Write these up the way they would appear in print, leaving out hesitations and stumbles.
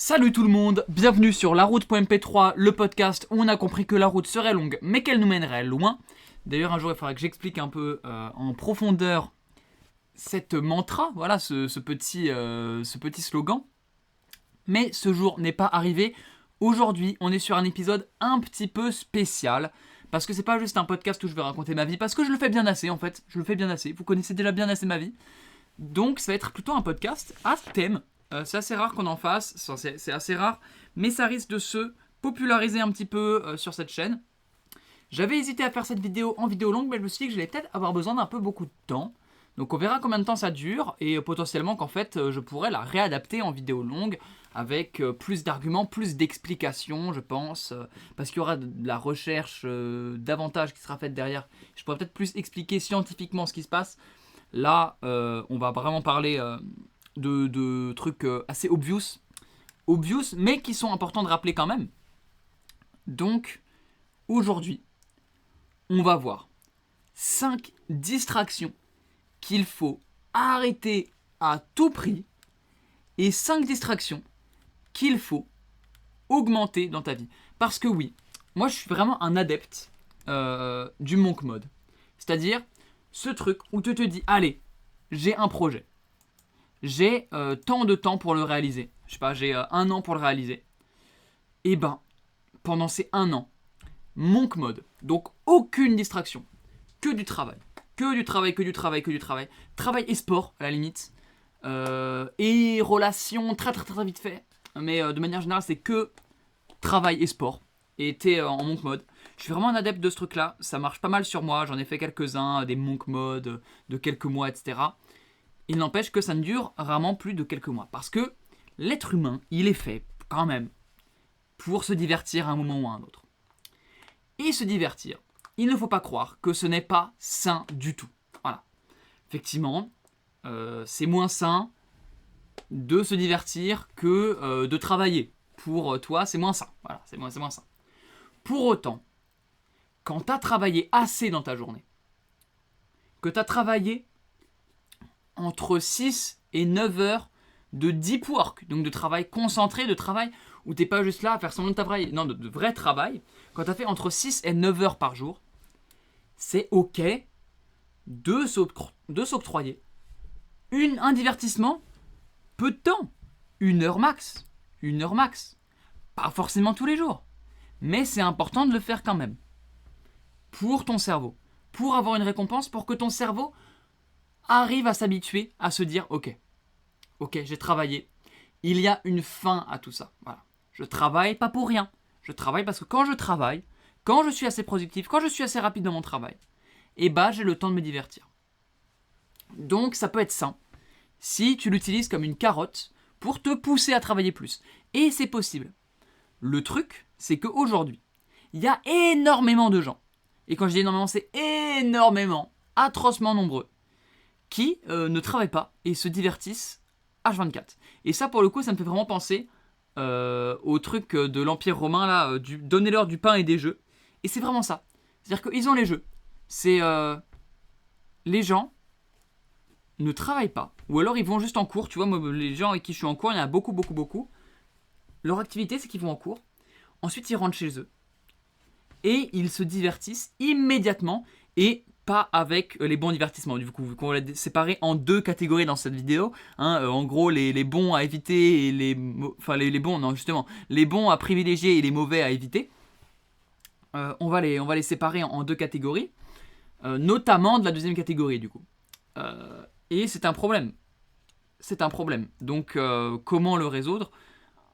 Salut tout le monde, bienvenue sur laroute.mp3, le podcast où on a compris que la route serait longue mais qu'elle nous mènerait loin. D'ailleurs un jour il faudra que j'explique un peu en profondeur cette mantra, voilà ce petit slogan. Mais ce jour n'est pas arrivé. Aujourd'hui on est sur un épisode un petit peu spécial. Parce que c'est pas juste un podcast où je vais raconter ma vie, parce que je le fais bien assez en fait, je le fais bien assez, vous connaissez déjà bien assez ma vie. Donc ça va être plutôt un podcast à thème. C'est assez rare qu'on en fasse, c'est assez rare, mais ça risque de se populariser un petit peu sur cette chaîne. J'avais hésité à faire cette vidéo en vidéo longue, mais je me suis dit que j'allais peut-être avoir besoin d'un peu beaucoup de temps. Donc on verra combien de temps ça dure, et potentiellement qu'en fait je pourrais la réadapter en vidéo longue, avec plus d'arguments, plus d'explications je pense, parce qu'il y aura de la recherche davantage qui sera faite derrière. Je pourrais peut-être plus expliquer scientifiquement ce qui se passe. Là on va vraiment parler de trucs assez obvious, mais qui sont importants de rappeler quand même. Donc, aujourd'hui, on va voir 5 distractions qu'il faut arrêter à tout prix et 5 distractions qu'il faut augmenter dans ta vie. Parce que oui, moi je suis vraiment un adepte du monk mode. C'est-à-dire ce truc où tu te dis, allez, j'ai un projet. J'ai tant de temps pour le réaliser. Je sais pas, j'ai 1 an pour le réaliser. Et ben, pendant ces 1 an, monk mode. Donc aucune distraction. Que du travail. Que du travail, que du travail, que du travail. Travail et sport, à la limite. Et relations, très très très vite fait. Mais de manière générale, c'est que travail et sport. Et t'es en monk mode. Je suis vraiment un adepte de ce truc-là. Ça marche pas mal sur moi. J'en ai fait quelques-uns, des monk mode de quelques mois, etc. Il n'empêche que ça ne dure rarement plus de quelques mois. Parce que l'être humain, il est fait quand même pour se divertir à un moment ou à un autre. Et se divertir, il ne faut pas croire que ce n'est pas sain du tout. Voilà. Effectivement, c'est moins sain de se divertir que de travailler. Pour toi, c'est moins sain. Voilà, c'est moins sain. Pour autant, quand tu as travaillé assez dans ta journée, que tu as travaillé entre 6 et 9 heures de deep work, donc de travail concentré, de travail où t'es pas juste là à faire semblant de travail, non, de vrai travail, quand tu as fait entre 6 et 9 heures par jour, c'est ok de s'octroyer un divertissement peu de temps, 1 heure max, 1 heure max, pas forcément tous les jours, mais c'est important de le faire quand même, pour ton cerveau, pour avoir une récompense, pour que ton cerveau arrive à s'habituer à se dire ok, j'ai travaillé, il y a une fin à tout ça, voilà. Je travaille pas pour rien, je travaille parce que quand je travaille, quand je suis assez productif, quand je suis assez rapide dans mon travail, et bah j'ai le temps de me divertir. Donc ça peut être sain si tu l'utilises comme une carotte pour te pousser à travailler plus. Et c'est possible. Le truc, c'est qu'aujourd'hui, il y a énormément de gens, et quand je dis énormément, c'est énormément, atrocement nombreux, qui ne travaillent pas et se divertissent H24. Et ça, pour le coup, ça me fait vraiment penser au truc de l'Empire romain, là, donnez-leur du pain et des jeux. Et c'est vraiment ça. C'est-à-dire qu'ils ont les jeux. C'est les gens ne travaillent pas, ou alors ils vont juste en cours. Tu vois, moi, les gens avec qui je suis en cours, il y en a beaucoup, beaucoup, beaucoup. Leur activité, c'est qu'ils vont en cours. Ensuite, ils rentrent chez eux. Et ils se divertissent immédiatement et pas avec les bons divertissements. Du coup, on va les séparer en 2 catégories dans cette vidéo. En gros, les bons à éviter et les bons, non, justement, les bons à privilégier et les mauvais à éviter. On va les séparer en 2 catégories, notamment de la deuxième catégorie, du coup. Et c'est un problème. C'est un problème. Donc, comment le résoudre?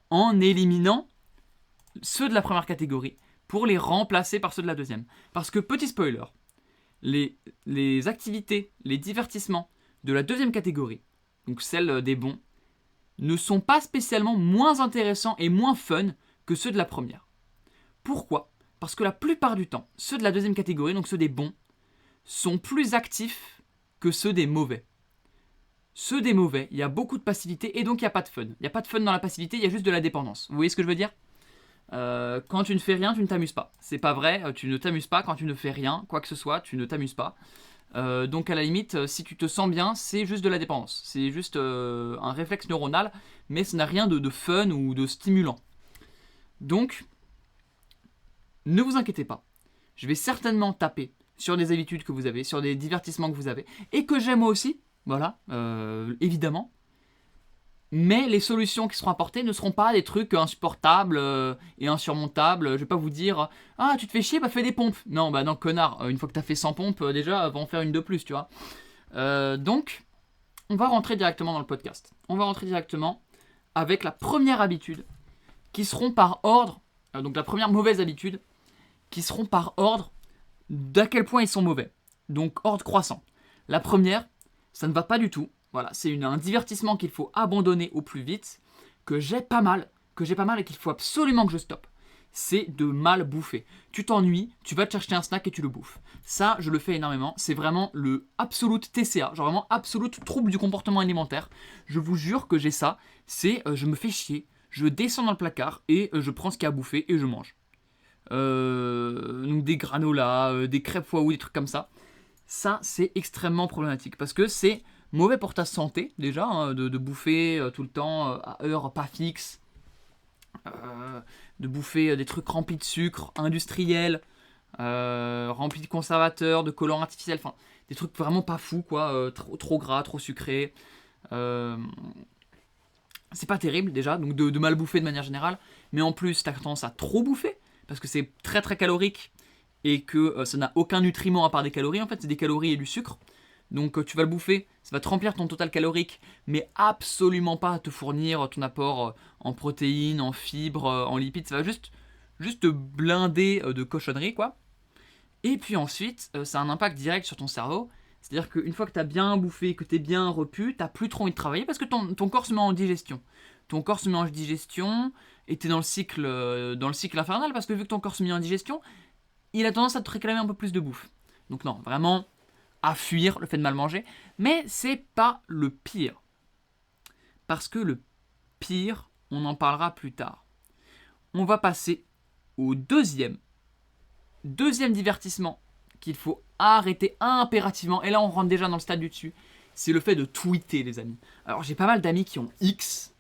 En éliminant ceux de la première catégorie pour les remplacer par ceux de la deuxième. Parce que, petit spoiler, les activités, les divertissements de la deuxième catégorie, donc celle des bons, ne sont pas spécialement moins intéressants et moins fun que ceux de la première. Pourquoi? Parce que la plupart du temps, ceux de la deuxième catégorie, donc ceux des bons, sont plus actifs que ceux des mauvais. Ceux des mauvais, il y a beaucoup de passivité et donc il n'y a pas de fun. Il n'y a pas de fun dans la passivité, il y a juste de la dépendance. Vous voyez ce que je veux dire? Quand tu ne fais rien, tu ne t'amuses pas. C'est pas vrai, tu ne t'amuses pas quand tu ne fais rien, quoi que ce soit, tu ne t'amuses pas. Donc à la limite, si tu te sens bien, c'est juste de la dépendance. C'est juste un réflexe neuronal, mais ça n'a rien de fun ou de stimulant. Donc, ne vous inquiétez pas. Je vais certainement taper sur des habitudes que vous avez, sur des divertissements que vous avez, et que j'aime moi aussi, voilà, évidemment. Mais les solutions qui seront apportées ne seront pas des trucs insupportables et insurmontables. Je vais pas vous dire ah tu te fais chier, bah fais des pompes. Non bah non connard, une fois que t'as fait 100 pompes déjà, va en faire une de plus, tu vois. Donc on va rentrer directement dans le podcast. On va rentrer directement avec la première habitude qui seront par ordre. Donc la première mauvaise habitude qui seront par ordre d'à quel point ils sont mauvais. Donc ordre croissant. La première, ça ne va pas du tout. Voilà, c'est un divertissement qu'il faut abandonner au plus vite, que j'ai pas mal et qu'il faut absolument que je stoppe. C'est de mal bouffer. Tu t'ennuies, tu vas te chercher un snack et tu le bouffes. Ça, je le fais énormément. C'est vraiment le absolute TCA, genre vraiment absolute trouble du comportement alimentaire. Je vous jure que j'ai ça. C'est je me fais chier, je descends dans le placard et je prends ce qu'il y a à bouffer et je mange. Donc des granolas, des crêpes foie ou des trucs comme ça. Ça, c'est extrêmement problématique parce que c'est mauvais pour ta santé déjà, hein, de bouffer tout le temps à heure pas fixe, de bouffer des trucs remplis de sucre, industriels, remplis de conservateurs, de colorants artificiels, enfin des trucs vraiment pas fous quoi, trop gras, trop sucrés. C'est pas terrible déjà, donc de mal bouffer de manière générale, mais en plus t'as tendance à trop bouffer parce que c'est très très calorique et que ça n'a aucun nutriment à part des calories, en fait c'est des calories et du sucre. Donc tu vas le bouffer, ça va te remplir ton total calorique, mais absolument pas te fournir ton apport en protéines, en fibres, en lipides. Ça va juste te blinder de cochonneries, quoi. Et puis ensuite, ça a un impact direct sur ton cerveau. C'est-à-dire qu'une fois que tu as bien bouffé, que tu es bien repu, tu n'as plus trop envie de travailler parce que ton corps se met en digestion. Ton corps se met en digestion et tu es dans le cycle infernal parce que vu que ton corps se met en digestion, il a tendance à te réclamer un peu plus de bouffe. Donc non, vraiment, à fuir le fait de mal manger, mais c'est pas le pire. Parce que le pire, on en parlera plus tard. On va passer au deuxième divertissement qu'il faut arrêter impérativement, et là on rentre déjà dans le stade du dessus, c'est le fait de tweeter, les amis. Alors j'ai pas mal d'amis qui ont X,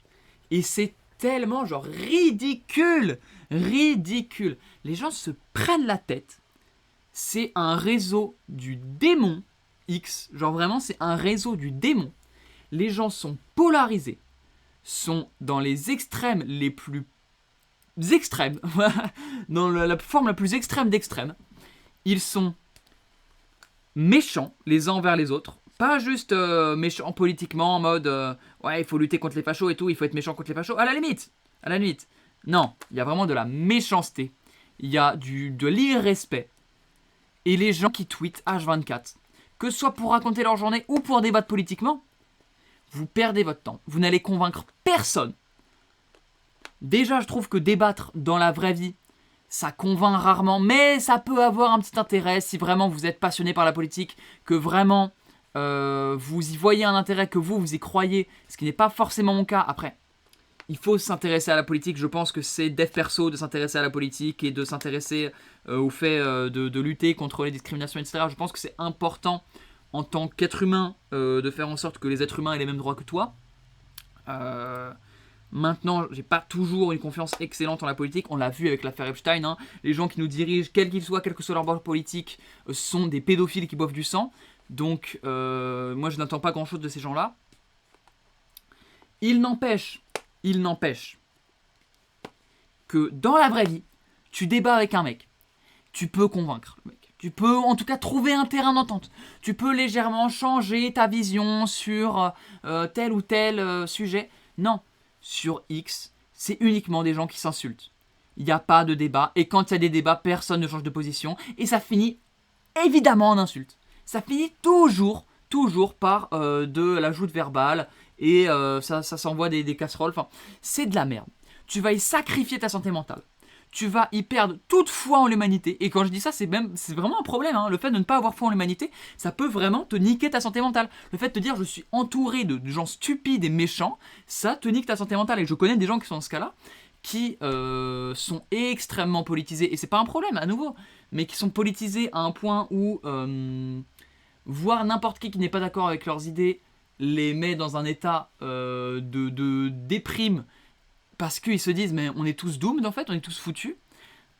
et c'est tellement genre ridicule. Les gens se prennent la tête. C'est un réseau du démon X, genre vraiment c'est un réseau du démon. Les gens sont polarisés, sont dans les extrêmes les plus extrêmes, dans la forme la plus extrême d'extrême. Ils sont méchants les uns envers les autres, pas juste méchants politiquement en mode ouais il faut lutter contre les fachos et tout, il faut être méchant contre les fachos, à la limite. Non, il y a vraiment de la méchanceté, il y a de l'irrespect. Et les gens qui tweetent H24, que ce soit pour raconter leur journée ou pour débattre politiquement, vous perdez votre temps. Vous n'allez convaincre personne. Déjà, je trouve que débattre dans la vraie vie, ça convainc rarement, mais ça peut avoir un petit intérêt si vraiment vous êtes passionné par la politique, que vraiment vous y voyez un intérêt, que vous y croyez, ce qui n'est pas forcément mon cas. Après, il faut s'intéresser à la politique. Je pense que c'est dev perso de s'intéresser à la politique et de s'intéresser au fait de lutter contre les discriminations, etc. Je pense que c'est important en tant qu'être humain de faire en sorte que les êtres humains aient les mêmes droits que toi. Maintenant, j'ai pas toujours une confiance excellente en la politique. On l'a vu avec l'affaire Epstein. Hein. Les gens qui nous dirigent, quels qu'ils soient, quel que soit leur bord politique, sont des pédophiles qui boivent du sang. Donc, moi, je n'attends pas grand-chose de ces gens-là. Il n'empêche que dans la vraie vie, tu débats avec un mec, tu peux convaincre le mec. Tu peux en tout cas trouver un terrain d'entente. Tu peux légèrement changer ta vision sur tel ou tel sujet. Non, sur X, c'est uniquement des gens qui s'insultent. Il n'y a pas de débat, et quand il y a des débats, personne ne change de position, et ça finit évidemment en insulte. Ça finit toujours par de la joute verbale, et ça s'envoie des casseroles. Enfin, c'est de la merde. Tu vas y sacrifier ta santé mentale. Tu vas y perdre toute foi en l'humanité. Et quand je dis ça, c'est vraiment un problème. Hein. Le fait de ne pas avoir foi en l'humanité, ça peut vraiment te niquer ta santé mentale. Le fait de te dire je suis entouré de gens stupides et méchants, ça te nique ta santé mentale. Et je connais des gens qui sont dans ce cas-là, qui sont extrêmement politisés. Et c'est pas un problème, à nouveau, mais qui sont politisés à un point où voir n'importe qui n'est pas d'accord avec leurs idées, les met dans un état de déprime, parce qu'ils se disent mais on est tous doomed en fait, on est tous foutus,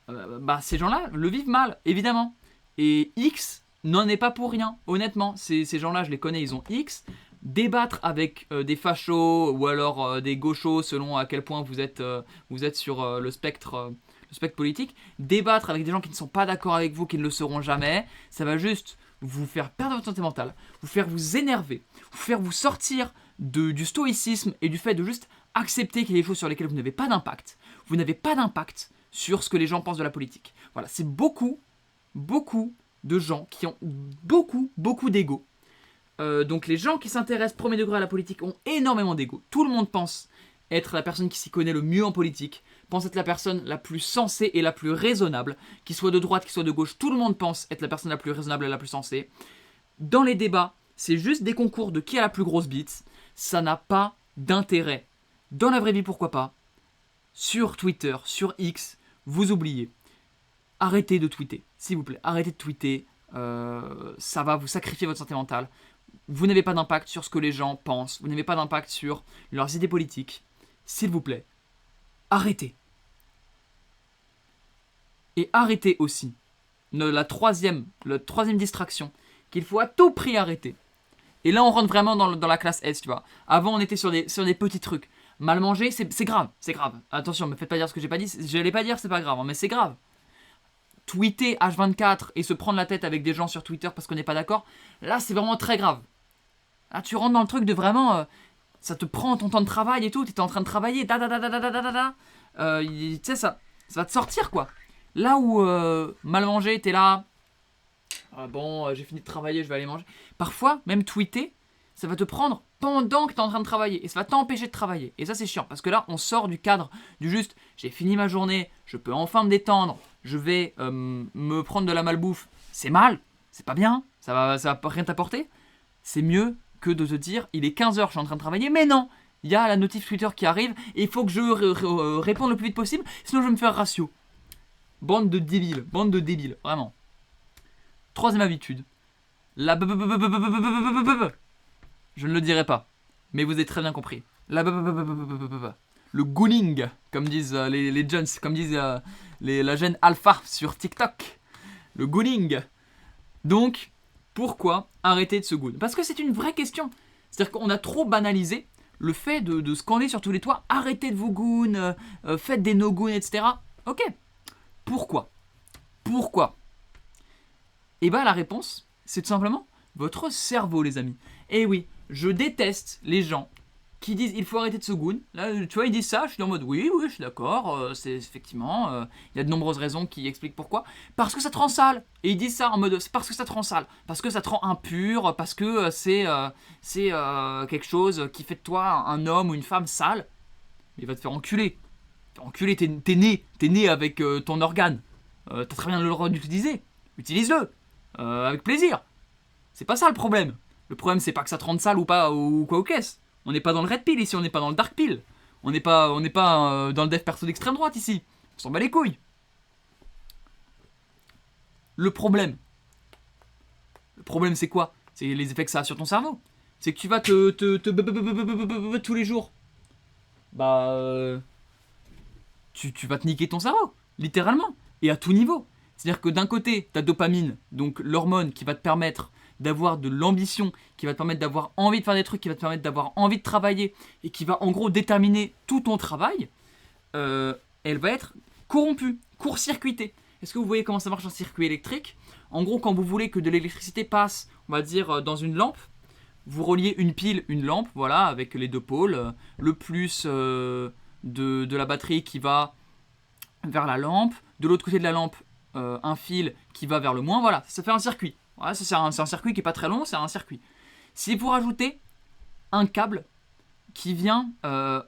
bah ces gens-là le vivent mal, évidemment. Et X n'en est pas pour rien, honnêtement. Ces gens-là, je les connais, ils ont X. Débattre avec des fachos ou alors des gauchos, selon à quel point vous êtes sur le spectre politique, débattre avec des gens qui ne sont pas d'accord avec vous, qui ne le seront jamais, ça va juste vous faire perdre votre santé mentale, vous faire vous énerver, vous faire vous sortir du stoïcisme et du fait de juste accepter qu'il y a des choses sur lesquelles vous n'avez pas d'impact. Vous n'avez pas d'impact sur ce que les gens pensent de la politique. Voilà, c'est beaucoup de gens qui ont beaucoup d'ego. Donc les gens qui s'intéressent premier degré à la politique ont énormément d'ego. Tout le monde pense être la personne qui s'y connaît le mieux en politique, pense être la personne la plus sensée et la plus raisonnable, qu'il soit de droite, qu'il soit de gauche, tout le monde pense être la personne la plus raisonnable et la plus sensée. Dans les débats, c'est juste des concours de qui a la plus grosse bite, ça n'a pas d'intérêt. Dans la vraie vie, pourquoi pas? Sur Twitter, sur X, vous oubliez. Arrêtez de tweeter, s'il vous plaît, arrêtez de tweeter, ça va vous sacrifier votre santé mentale. Vous n'avez pas d'impact sur ce que les gens pensent, vous n'avez pas d'impact sur leurs idées politiques. S'il vous plaît, arrêtez. Et arrêtez aussi la troisième distraction qu'il faut à tout prix arrêter. Et là, on rentre vraiment dans la classe S, tu vois. Avant, on était sur des petits trucs. Mal manger, c'est grave, c'est grave. Attention, ne me faites pas dire ce que j'ai pas dit. Je n'allais pas dire, c'est pas grave, hein, mais c'est grave. Tweeter H24 et se prendre la tête avec des gens sur Twitter parce qu'on n'est pas d'accord, là, c'est vraiment très grave. Là, tu rentres dans le truc de vraiment... ça te prend ton temps de travail et tout, tu es en train de travailler, tu sais, ça va te sortir, quoi. Là où mal manger, tu es là... bon, j'ai fini de travailler, je vais aller manger. Parfois, même tweeter, ça va te prendre pendant que tu es en train de travailler. Et ça va t'empêcher de travailler. Et ça, c'est chiant. Parce que là, on sort du cadre du juste, j'ai fini ma journée, je peux enfin me détendre, je vais me prendre de la malbouffe. C'est mal, c'est pas bien, ça va rien t'apporter. C'est mieux que de te dire, il est 15h, je suis en train de travailler. Mais non, il y a la notif Twitter qui arrive et il faut que je réponde le plus vite possible, sinon je vais me faire ratio. Bande de débiles, vraiment. Troisième habitude. Je ne le dirai pas, mais vous avez très bien compris. Le gooning, comme disent les jeunes, comme disent la jeune alpha sur TikTok. Le gooning. Donc, pourquoi arrêter de se goon? Parce que c'est une vraie question. C'est-à-dire qu'on a trop banalisé le fait de scander sur tous les toits, arrêtez de vous goon, faites des no-goon, etc. Ok. Pourquoi? Et bah la réponse, c'est tout simplement votre cerveau, les amis. Et oui, je déteste les gens qui disent il faut arrêter de se goon. Là, tu vois, ils disent ça, je suis en mode oui, je suis d'accord, c'est effectivement, il y a de nombreuses raisons qui expliquent pourquoi. Parce que ça te rend sale. Et ils disent ça en mode c'est parce que ça te rend sale, parce que ça te rend impur, parce que c'est quelque chose qui fait de toi un homme ou une femme sale. Mais il va te faire enculer. T'es né avec ton organe. T'as très bien le droit d'utiliser. Utilise-le. Avec plaisir. C'est pas ça le problème. Le problème, c'est pas que ça te rende sale ou pas, ou quoi au caisse. On n'est pas dans le red pill ici, on n'est pas dans le dark pill. On n'est pas dans le dev perso d'extrême droite ici. On s'en bat les couilles. Le problème, c'est quoi? C'est les effets que ça a sur ton cerveau. C'est que tu vas tous les jours. Tu vas te niquer ton cerveau, littéralement, et à tout niveau. C'est-à-dire que d'un côté, ta dopamine, donc l'hormone qui va te permettre d'avoir de l'ambition, qui va te permettre d'avoir envie de faire des trucs, qui va te permettre d'avoir envie de travailler, et qui va en gros déterminer tout ton travail, elle va être corrompue, court-circuitée. Est-ce que vous voyez comment ça marche un circuit électrique? En gros, quand vous voulez que de l'électricité passe, on va dire, dans une lampe, vous reliez une pile, une lampe, voilà, avec les deux pôles, le plus de la batterie qui va vers la lampe, de l'autre côté de la lampe, un fil qui va vers le moins, voilà, ça fait un circuit. Voilà, c'est un circuit qui n'est pas très long, c'est un circuit. Si vous rajoutez un câble qui vient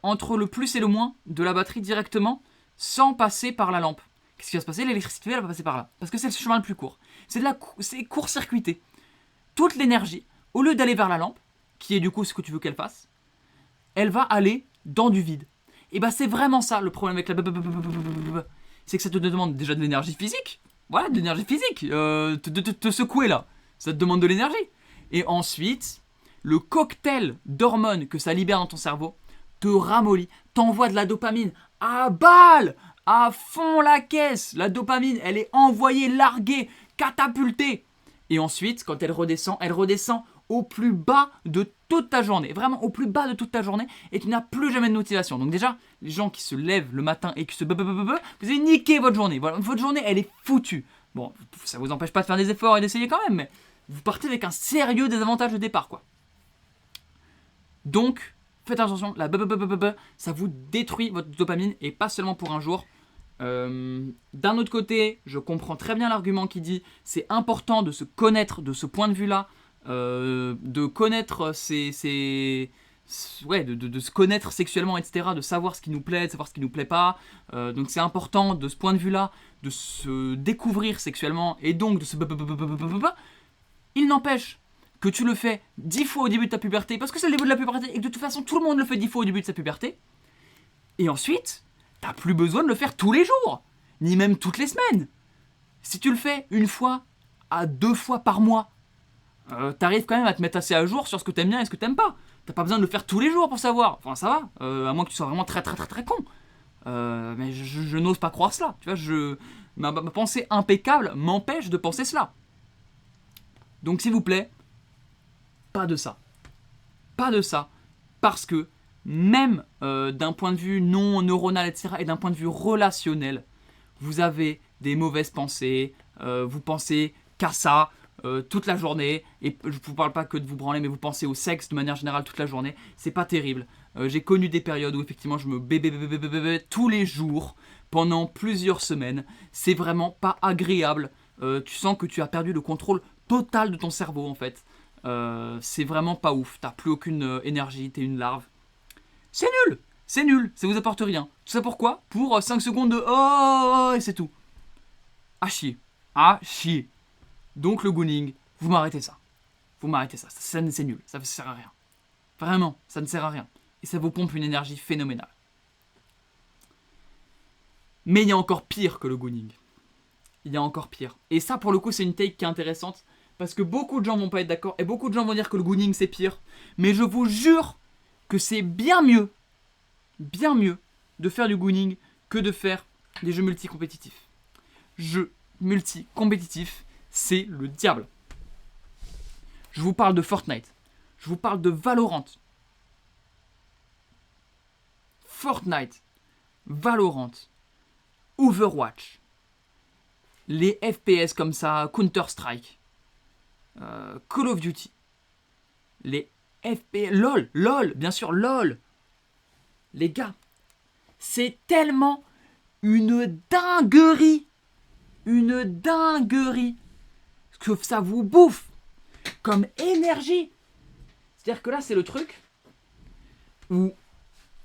entre le plus et le moins de la batterie directement, sans passer par la lampe, qu'est-ce qui va se passer? L'électricité, elle va passer par là, parce que c'est le chemin le plus court. C'est court-circuité. Toute l'énergie, au lieu d'aller vers la lampe, qui est du coup ce que tu veux qu'elle fasse, elle va aller dans du vide. Et bah c'est vraiment ça le problème avec la... C'est que ça te demande déjà de l'énergie physique. Voilà, de l'énergie physique. Te secouer là, ça te demande de l'énergie. Et ensuite, le cocktail d'hormones que ça libère dans ton cerveau te ramollit, t'envoie de la dopamine à balle, à fond la caisse. La dopamine, elle est envoyée, larguée, catapultée. Et ensuite, quand elle redescend au plus bas de toute ta journée. Vraiment au plus bas de toute ta journée. Et tu n'as plus jamais de motivation. Donc déjà, les gens qui se lèvent le matin et qui se... Vous avez niqué votre journée. Voilà, votre journée, elle est foutue. Bon, ça vous empêche pas de faire des efforts et d'essayer quand même. Mais vous partez avec un sérieux désavantage de départ, quoi. Donc, faites attention, ça vous détruit votre dopamine et pas seulement pour un jour. D'un autre côté, je comprends très bien l'argument qui dit c'est important de se connaître de ce point de vue-là, de connaître de se connaître sexuellement, etc., de savoir ce qui nous plaît, de savoir ce qui nous plaît pas. Donc c'est important de ce point de vue-là de se découvrir sexuellement et donc de se... Il n'empêche que tu le fais 10 fois au début de ta puberté, parce que c'est le début de la puberté, et que de toute façon tout le monde le fait 10 fois au début de sa puberté, et ensuite, t'as plus besoin de le faire tous les jours, ni même toutes les semaines. Si tu le fais une fois à 2 fois par mois, t'arrives quand même à te mettre assez à jour sur ce que t'aimes bien et ce que t'aimes pas. T'as pas besoin de le faire tous les jours pour savoir. Enfin, ça va, à moins que tu sois vraiment très con. Mais je n'ose pas croire cela. Tu vois, ma pensée impeccable m'empêche de penser cela. Donc s'il vous plaît, pas de ça. Pas de ça. Parce que même d'un point de vue non neuronal, etc., et d'un point de vue relationnel, vous avez des mauvaises pensées, vous pensez qu'à ça toute la journée, et je ne vous parle pas que de vous branler, mais vous pensez au sexe de manière générale toute la journée, c'est pas terrible. J'ai connu des périodes où effectivement je me bébé tous les jours, pendant plusieurs semaines, c'est vraiment pas agréable, tu sens que tu as perdu le contrôle total de ton cerveau en fait. C'est vraiment pas ouf, t'as plus aucune énergie, t'es une larve. C'est nul, ça vous apporte rien. Tout ça pourquoi ? Pour 5 secondes de oh et c'est tout. À chier. Donc le gooning, vous m'arrêtez ça. C'est nul, ça ne sert à rien. Vraiment, ça ne sert à rien. Et ça vous pompe une énergie phénoménale. Mais il y a encore pire que le gooning. Il y a encore pire. Et ça pour le coup c'est une take qui est intéressante. Parce que beaucoup de gens vont pas être d'accord. Et beaucoup de gens vont dire que le gooning c'est pire. Mais je vous jure que c'est bien mieux de faire du gooning que de faire des jeux multi-compétitifs. Jeux multi-compétitifs, c'est le diable. Je vous parle de Fortnite. Je vous parle de Valorant. Fortnite, Valorant, Overwatch, les FPS comme ça, Counter-Strike, Call of Duty, les FPS, LOL, bien sûr, LOL. Les gars, c'est tellement une dinguerie que ça vous bouffe comme énergie. C'est-à-dire que là, c'est le truc où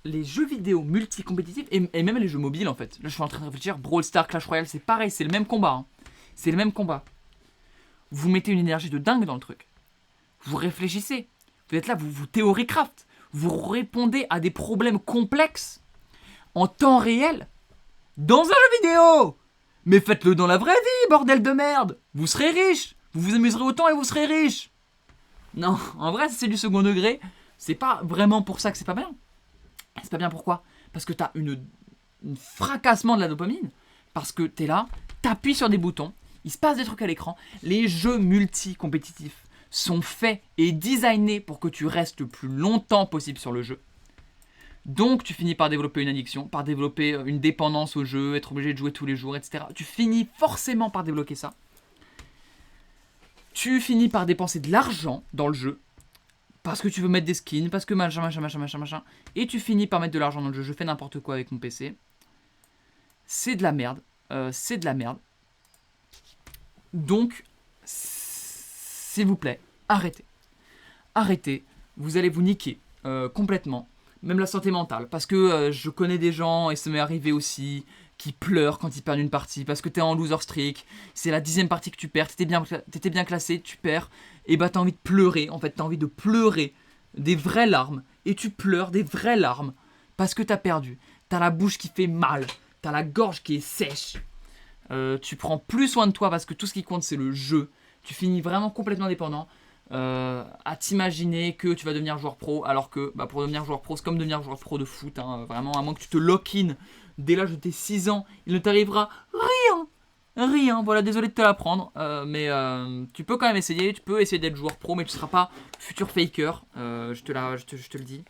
les jeux vidéo multi-compétitifs, et même les jeux mobiles en fait, là je suis en train de réfléchir, Brawl Stars, Clash Royale, c'est pareil, c'est le même combat. Hein. C'est le même combat. Vous mettez une énergie de dingue dans le truc. Vous réfléchissez. Vous êtes là, vous théorie-craft. Vous répondez à des problèmes complexes en temps réel dans un jeu vidéo. Mais faites-le dans la vraie vie, bordel de merde. Vous serez riche. Vous vous amuserez autant et vous serez riche. Non, en vrai, c'est du second degré. C'est pas vraiment pour ça que c'est pas bien. C'est pas bien pourquoi ? Parce que t'as une fracassement de la dopamine. Parce que t'es là, t'appuies sur des boutons, il se passe des trucs à l'écran. Les jeux multi-compétitifs sont faits et designés pour que tu restes le plus longtemps possible sur le jeu. Donc tu finis par développer une addiction, par développer une dépendance au jeu, être obligé de jouer tous les jours, etc. Tu finis forcément par débloquer ça. Tu finis par dépenser de l'argent dans le jeu, parce que tu veux mettre des skins, parce que machin. Et tu finis par mettre de l'argent dans le jeu. Je fais n'importe quoi avec mon PC. C'est de la merde. Donc, s'il vous plaît, arrêtez. Vous allez vous niquer complètement. Même la santé mentale. Parce que je connais des gens, et ça m'est arrivé aussi, qui pleurent quand ils perdent une partie. Parce que t'es en loser streak. C'est la 10e partie que tu perds. T'étais bien classé, tu perds. Et bah t'as envie de pleurer. En fait, t'as envie de pleurer des vraies larmes. Et tu pleures des vraies larmes. Parce que t'as perdu. T'as la bouche qui fait mal. T'as la gorge qui est sèche. Tu prends plus soin de toi parce que tout ce qui compte c'est le jeu. Tu finis vraiment complètement dépendant. à t'imaginer que tu vas devenir joueur pro, alors que pour devenir joueur pro, c'est comme devenir joueur pro de foot, hein, vraiment, à moins que tu te lock-in dès l'âge de tes 6 ans, il ne t'arrivera rien. Rien, voilà, désolé de te l'apprendre, mais tu peux quand même essayer, tu peux essayer d'être joueur pro, mais tu ne seras pas futur faker, je te le dis.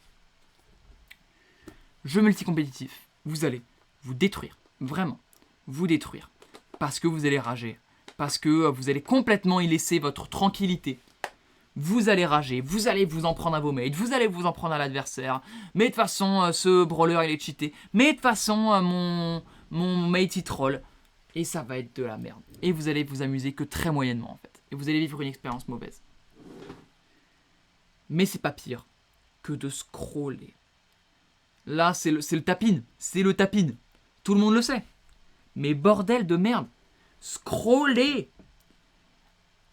Jeu multicompétitif, vous allez vous détruire, vraiment, vous détruire, parce que vous allez rager, parce que vous allez complètement y laisser votre tranquillité. Vous allez rager, vous allez vous en prendre à vos mates, vous allez vous en prendre à l'adversaire, mais de toute façon, ce brawler il est cheaté, mais de toute façon, mon mate il troll. Et ça va être de la merde. Et vous allez vous amuser que très moyennement en fait. Et vous allez vivre une expérience mauvaise. Mais c'est pas pire que de scroller. Là, c'est le tapin. C'est le tapin. Tout le monde le sait. Mais bordel de merde. Scroller.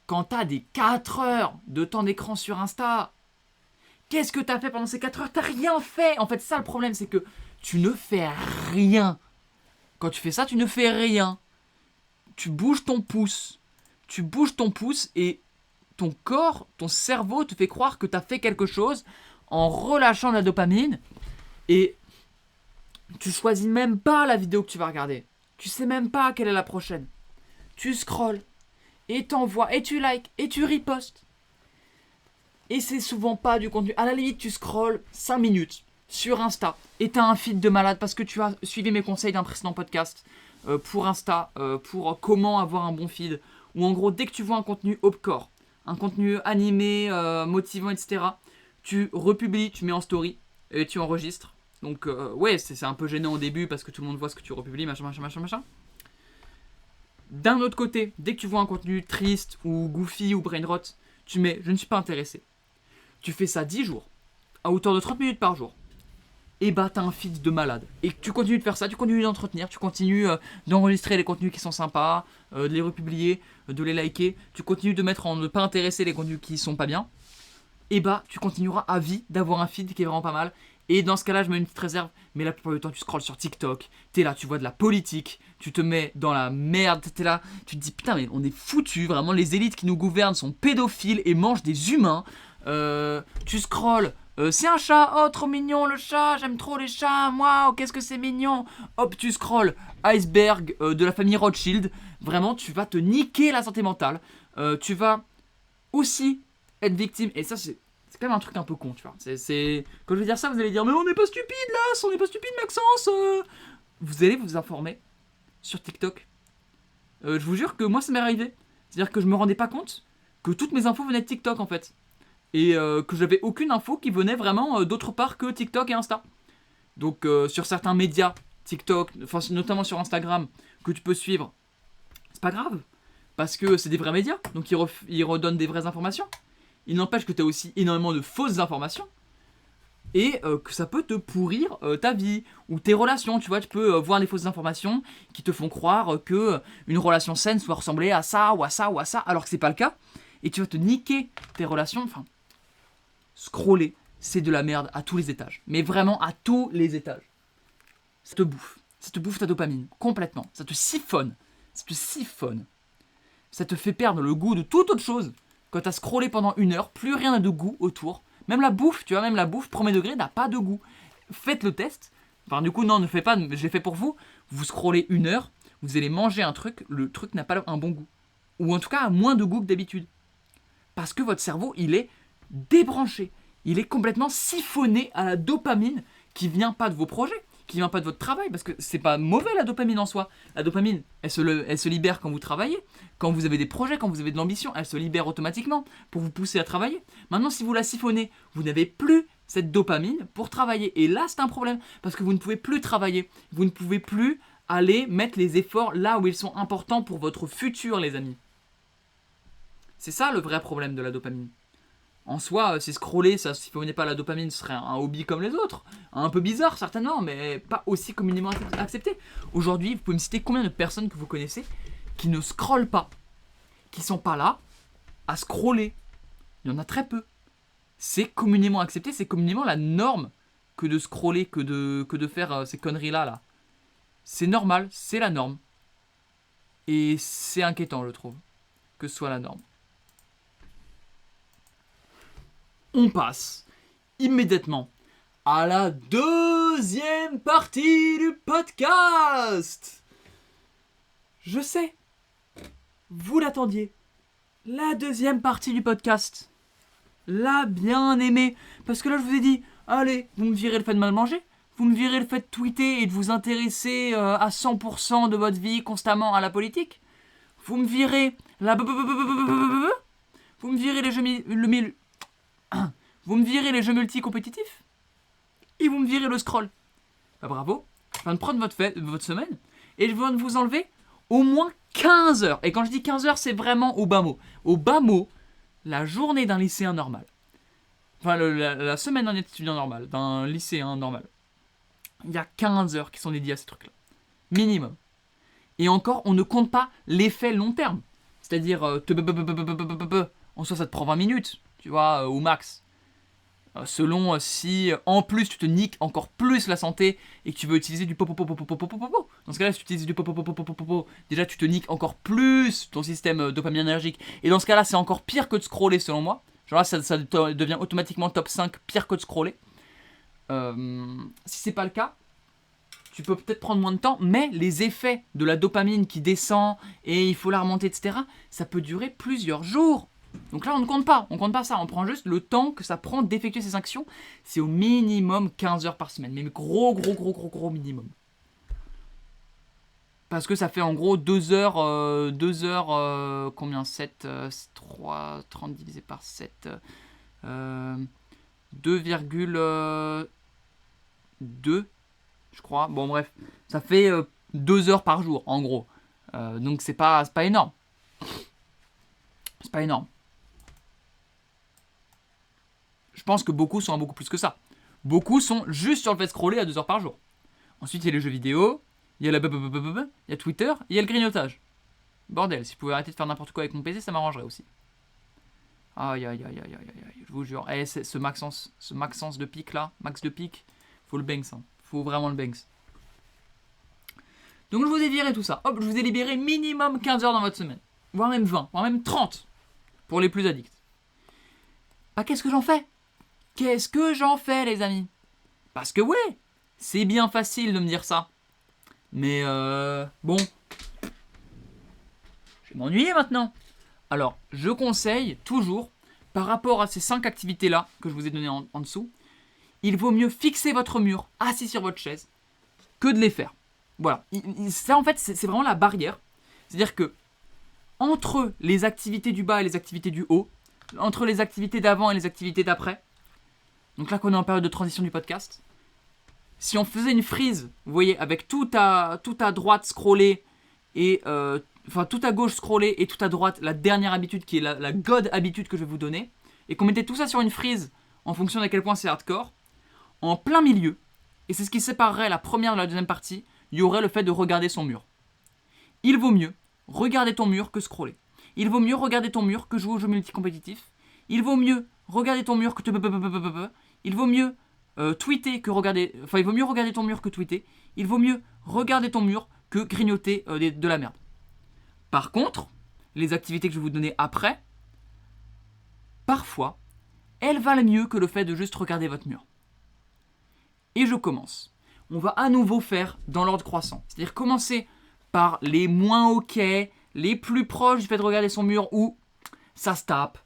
Quand t'as des 4 heures de temps d'écran sur Insta. Qu'est-ce que t'as fait pendant ces 4 heures? T'as rien fait. En fait, ça le problème, c'est que tu ne fais rien. Quand tu fais ça, tu ne fais rien. Tu bouges ton pouce et ton corps, ton cerveau te fait croire que tu as fait quelque chose en relâchant de la dopamine et tu choisis même pas la vidéo que tu vas regarder. Tu sais même pas quelle est la prochaine. Tu scrolles et t'envoies et tu likes et tu ripostes. Et c'est souvent pas du contenu. À la limite, tu scrolles 5 minutes sur Insta et t'as un feed de malade parce que tu as suivi mes conseils d'un précédent podcast. Pour Insta, pour comment avoir un bon feed, ou en gros dès que tu vois un contenu hopcore, un contenu animé, motivant, etc., tu republies, tu mets en story et tu enregistres. Donc ouais, c'est un peu gênant au début parce que tout le monde voit ce que tu republies, machin. D'un autre côté, dès que tu vois un contenu triste ou goofy ou brainrot, tu mets je ne suis pas intéressé. Tu fais ça 10 jours, à hauteur de 30 minutes par jour. Et bah t'as un feed de malade. Et tu continues de faire ça, tu continues d'entretenir, tu continues d'enregistrer les contenus qui sont sympas, de les republier, de les liker, tu continues de mettre en ne pas intéresser les contenus qui sont pas bien. Et bah tu continueras à vie d'avoir un feed qui est vraiment pas mal. Et dans ce cas-là, je mets une petite réserve, mais la plupart du temps tu scrolles sur TikTok, t'es là, tu vois de la politique, tu te mets dans la merde, t'es là, tu te dis putain mais on est foutus, vraiment les élites qui nous gouvernent sont pédophiles et mangent des humains. Tu scrolles. C'est un chat, oh trop mignon le chat, j'aime trop les chats, waouh, qu'est-ce que c'est mignon. Hop, tu scrolls, iceberg de la famille Rothschild, vraiment tu vas te niquer la santé mentale. Tu vas aussi être victime, et ça c'est quand même un truc un peu con, tu vois. Quand je vais dire ça, vous allez dire, mais on n'est pas stupide là, on n'est pas stupide Maxence. Vous allez vous informer sur TikTok. Je vous jure que moi ça m'est arrivé. C'est-à-dire que je me rendais pas compte que toutes mes infos venaient de TikTok en fait. Et que j'avais aucune info qui venait vraiment d'autre part que TikTok et Insta. Donc sur certains médias, TikTok, notamment sur Instagram, que tu peux suivre, c'est pas grave, parce que c'est des vrais médias, donc ils redonnent des vraies informations. Il n'empêche que tu as aussi énormément de fausses informations, et que ça peut te pourrir ta vie, ou tes relations, tu vois, tu peux voir des fausses informations qui te font croire que une relation saine soit ressemblée à ça, ou à ça, ou à ça, alors que c'est pas le cas, et tu vas te niquer tes relations, enfin... Scroller, c'est de la merde à tous les étages. Mais vraiment à tous les étages. Ça te bouffe ta dopamine, complètement. Ça te siphonne. Ça te fait perdre le goût de toute autre chose. Quand t'as scrollé pendant 1 heure, plus rien n'a de goût autour. Même la bouffe, tu vois, même la bouffe, premier degré, n'a pas de goût. Faites le test. Enfin, du coup, non, ne faites pas, je l'ai fait pour vous. Vous scrollez 1 heure, vous allez manger un truc, le truc n'a pas un bon goût. Ou en tout cas, a moins de goût que d'habitude. Parce que votre cerveau, il est débranché. Il est complètement siphonné à la dopamine qui vient pas de vos projets, qui vient pas de votre travail, parce que c'est pas mauvais la dopamine en soi. La dopamine, elle se libère quand vous travaillez, quand vous avez des projets, quand vous avez de l'ambition, elle se libère automatiquement pour vous pousser à travailler. Maintenant, si vous la siphonnez, vous n'avez plus cette dopamine pour travailler. Et là, c'est un problème, parce que vous ne pouvez plus travailler. Vous ne pouvez plus aller mettre les efforts là où ils sont importants pour votre futur, les amis. C'est ça le vrai problème de la dopamine. En soi, si scroller, ça siphonnait pas la dopamine, ce serait un hobby comme les autres. Un peu bizarre, certainement, mais pas aussi communément accepté. Aujourd'hui, vous pouvez me citer combien de personnes que vous connaissez qui ne scrollent pas, qui sont pas là à scroller. Il y en a très peu. C'est communément accepté, c'est communément la norme que de scroller, que de faire ces conneries-là. Là. C'est normal, c'est la norme. Et c'est inquiétant, je trouve, que ce soit la norme. on passe immédiatement à la deuxième partie du podcast. Je sais, vous l'attendiez. La deuxième partie du podcast. La bien aimée. Parce que là, je vous ai dit, allez, vous me virez le fait de mal manger. Vous me virez le fait de tweeter et de vous intéresser à 100% de votre vie constamment à la politique. Vous me virez la... Vous me virez les jeux... Vous me virez les jeux multi-compétitifs. Et vous me virez le scroll. Bah bravo. Je viens de prendre votre semaine. Et je viens de vous enlever au moins 15 heures. Et quand je dis 15 heures, c'est vraiment au bas mot. Au bas mot, la journée d'un lycéen normal. Enfin, la semaine d'un étudiant normal. D'un lycéen normal. Il y a 15 heures qui sont dédiées à ces trucs-là. Minimum. Et encore, on ne compte pas l'effet long terme. C'est-à-dire, en soi, ça te prend 20 minutes, tu vois, au max. Selon si, en plus, tu te niques encore plus la santé et que tu veux utiliser du popo. Dans ce cas-là, si tu utilises du popo, déjà, tu te niques encore plus ton système dopaminergique. Et dans ce cas-là, c'est encore pire que de scroller, selon moi. Genre là, ça devient automatiquement top 5 pire que de scroller. Si c'est pas le cas, tu peux peut-être prendre moins de temps, mais les effets de la dopamine qui descend et il faut la remonter, etc., ça peut durer plusieurs jours. Donc là, on ne compte pas ça, on prend juste le temps que ça prend d'effectuer ces actions. C'est au minimum 15 heures par semaine, mais gros minimum. Parce que ça fait en gros 2 heures, combien 7, 3, 30 divisé par 7, 2,2, je crois. Bon bref, ça fait 2 heures par jour en gros. Donc c'est pas énorme. C'est pas énorme. Je pense que beaucoup sont à beaucoup plus que ça. Beaucoup sont juste sur le fait de scroller à 2 heures par jour. Ensuite il y a les jeux vidéo, il y a il y a Twitter, il y a le grignotage. Bordel, si je pouvais arrêter de faire n'importe quoi avec mon PC, ça m'arrangerait aussi. Aïe, je vous jure. Ce Maxence de pique là, Max de pique, faut le banks, hein. Faut vraiment le banks. Donc je vous ai viré tout ça. Hop, je vous ai libéré minimum 15 heures dans votre semaine. Voire même 20, voire même 30 pour les plus addicts. Bah qu'est-ce que j'en fais ? Qu'est-ce que j'en fais les amis ? Parce que ouais, c'est bien facile de me dire ça. Mais bon, je vais m'ennuyer maintenant. Alors, je conseille toujours, par rapport à ces 5 activités-là que je vous ai données en dessous, il vaut mieux fixer votre mur assis sur votre chaise que de les faire. Voilà. Ça, en fait, c'est vraiment la barrière. C'est-à-dire que entre les activités du bas et les activités du haut, entre les activités d'avant et les activités d'après, donc là qu'on est en période de transition du podcast, si on faisait une frise, vous voyez, avec tout à droite scroller et tout à gauche scroller et tout à droite la dernière habitude qui est la god habitude que je vais vous donner, et qu'on mettait tout ça sur une frise en fonction de quel point c'est hardcore, en plein milieu, et c'est ce qui séparerait la première de la deuxième partie, il y aurait le fait de regarder son mur. Il vaut mieux regarder ton mur que scroller. Il vaut mieux regarder ton mur que jouer aux jeux multi-compétitifs. Il vaut mieux regarder ton mur que il vaut mieux tweeter que regarder. Enfin, il vaut mieux regarder ton mur que tweeter. Il vaut mieux regarder ton mur que grignoter de la merde. Par contre, les activités que je vais vous donner après, parfois, elles valent mieux que le fait de juste regarder votre mur. Et je commence. On va à nouveau faire dans l'ordre croissant. C'est-à-dire commencer par les moins ok, les plus proches du fait de regarder son mur où ça se tape.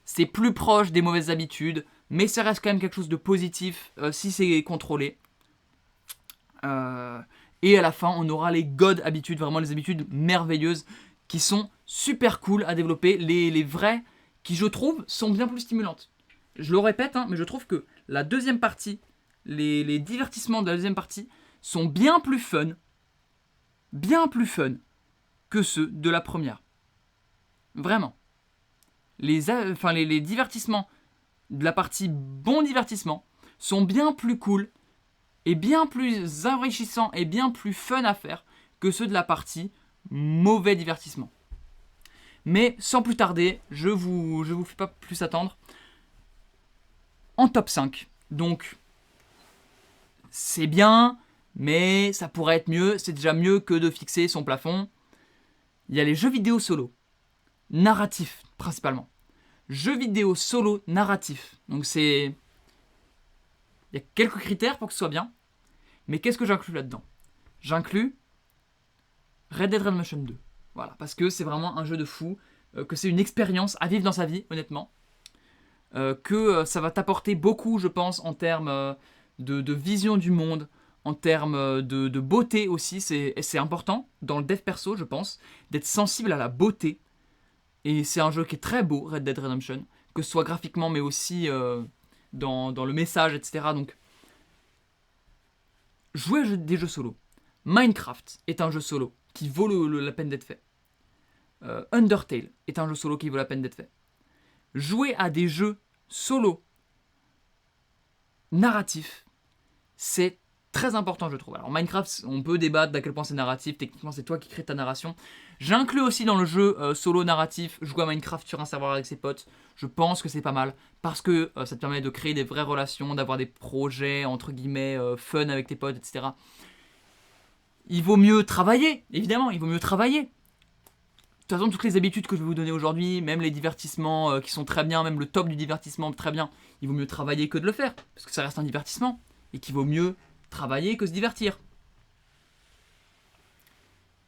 C'est plus proche des mauvaises habitudes, mais ça reste quand même quelque chose de positif si c'est contrôlé. Et à la fin, on aura les god habitudes, vraiment les habitudes merveilleuses qui sont super cool à développer. Les vraies qui, je trouve, sont bien plus stimulantes. Je le répète, hein, mais je trouve que la deuxième partie, les divertissements de la deuxième partie sont bien plus fun que ceux de la première. Vraiment. Les divertissements de la partie bon divertissement sont bien plus cool et bien plus enrichissants et bien plus fun à faire que ceux de la partie mauvais divertissement. Mais sans plus tarder, je vous fais pas plus attendre. En top 5, donc c'est bien, mais ça pourrait être mieux. C'est déjà mieux que de fixer son plafond. Il y a les jeux vidéo solo, narratifs principalement. jeu vidéo solo narratif. Donc il y a quelques critères pour que ce soit bien. Mais qu'est-ce que j'inclus là-dedans? J'inclus Red Dead Redemption 2. Voilà, parce que c'est vraiment un jeu de fou, que c'est une expérience à vivre dans sa vie, honnêtement. Que ça va t'apporter beaucoup, je pense, en termes de vision du monde, en termes de beauté aussi. C'est important dans le dev perso, je pense, d'être sensible à la beauté. Et c'est un jeu qui est très beau, Red Dead Redemption, que ce soit graphiquement, mais aussi dans le message, etc. Donc, jouer à des jeux solo. Minecraft est un jeu solo qui vaut la peine d'être fait. Undertale est un jeu solo qui vaut la peine d'être fait. Jouer à des jeux solo narratifs, c'est très important, je trouve. Alors Minecraft, on peut débattre d'à quel point c'est narratif, techniquement c'est toi qui crée ta narration. J'inclus aussi dans le jeu solo narratif, jouer à Minecraft sur un serveur avec ses potes. Je pense que c'est pas mal, parce que ça te permet de créer des vraies relations, d'avoir des projets, entre guillemets, fun avec tes potes, etc. Il vaut mieux travailler, évidemment, il vaut mieux travailler. De toute façon, toutes les habitudes que je vais vous donner aujourd'hui, même les divertissements qui sont très bien, même le top du divertissement très bien, il vaut mieux travailler que de le faire, parce que ça reste un divertissement, et qu'il vaut mieux travailler que se divertir.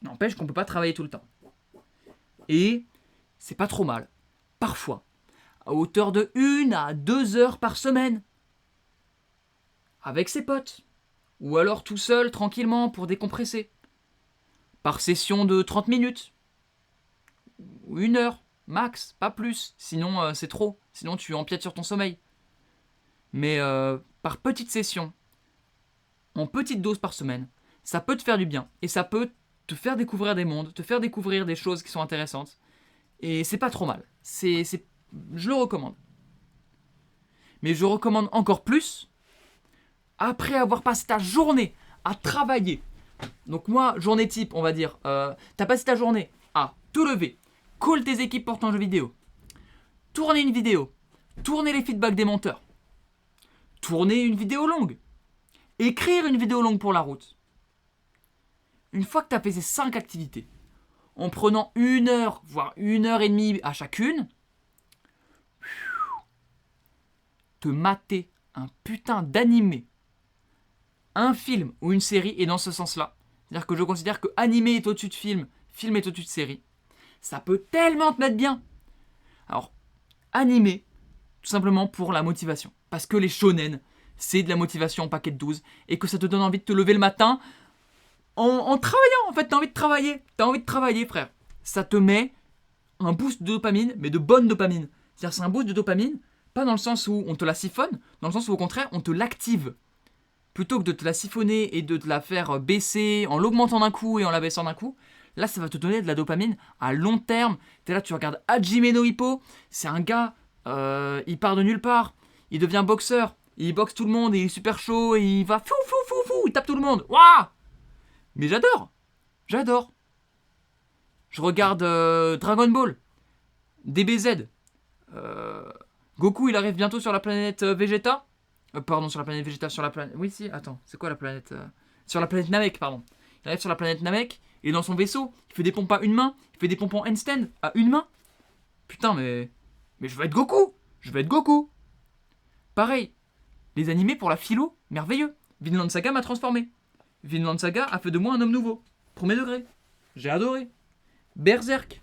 N'empêche qu'on ne peut pas travailler tout le temps. Et c'est pas trop mal, parfois, à hauteur de 1 à 2 heures par semaine, avec ses potes, ou alors tout seul, tranquillement, pour décompresser, par session de 30 minutes, ou 1 heure, max, pas plus, sinon c'est trop, sinon tu empiètes sur ton sommeil. Mais par petite session, en petite dose par semaine, ça peut te faire du bien, et ça peut te faire découvrir des mondes, te faire découvrir des choses qui sont intéressantes, et c'est pas trop mal, je le recommande. Mais je recommande encore plus, après avoir passé ta journée à travailler. Donc moi, journée type, on va dire, t'as passé ta journée à te lever, call tes équipes pour ton jeu vidéo, tourner une vidéo, tourner les feedbacks des monteurs, tourner une vidéo longue, écrire une vidéo longue pour la route. Une fois que tu as fait ces 5 activités, en prenant 1 heure, voire 1h30 à chacune, te mater un putain d'animé, un film ou une série est dans ce sens-là. C'est-à-dire que je considère que animé est au-dessus de film, film est au-dessus de série. Ça peut tellement te mettre bien. Alors, animé, tout simplement pour la motivation. Parce que les shonen, c'est de la motivation en paquet de 12, et que ça te donne envie de te lever le matin en travaillant, en fait. T'as envie de travailler, frère. Ça te met un boost de dopamine, mais de bonne dopamine. C'est-à-dire c'est un boost de dopamine, pas dans le sens où on te la siphonne, dans le sens où au contraire, on te l'active. Plutôt que de te la siphonner et de te la faire baisser en l'augmentant d'un coup et en la baissant d'un coup, là ça va te donner de la dopamine à long terme. T'es là, tu regardes Hajime no Ippo, c'est un gars, il part de nulle part, il devient boxeur, il boxe tout le monde, et il est super chaud, et il va fou, il tape tout le monde. Waouh! Mais j'adore. Je regarde Dragon Ball, DBZ. Goku, il arrive bientôt sur la planète Vegeta. Pardon, sur la planète Vegeta, sur la planète... Oui, si, attends, c'est quoi la planète sur la planète Namek, pardon. Il arrive sur la planète Namek, et dans son vaisseau, il fait des pompes à une main, il fait des pompes en handstand à une main. Putain, mais je veux être Goku. Pareil, les animés pour la philo, merveilleux. Vinland Saga m'a transformé. Vinland Saga a fait de moi un homme nouveau. Premier degré. J'ai adoré. Berserk,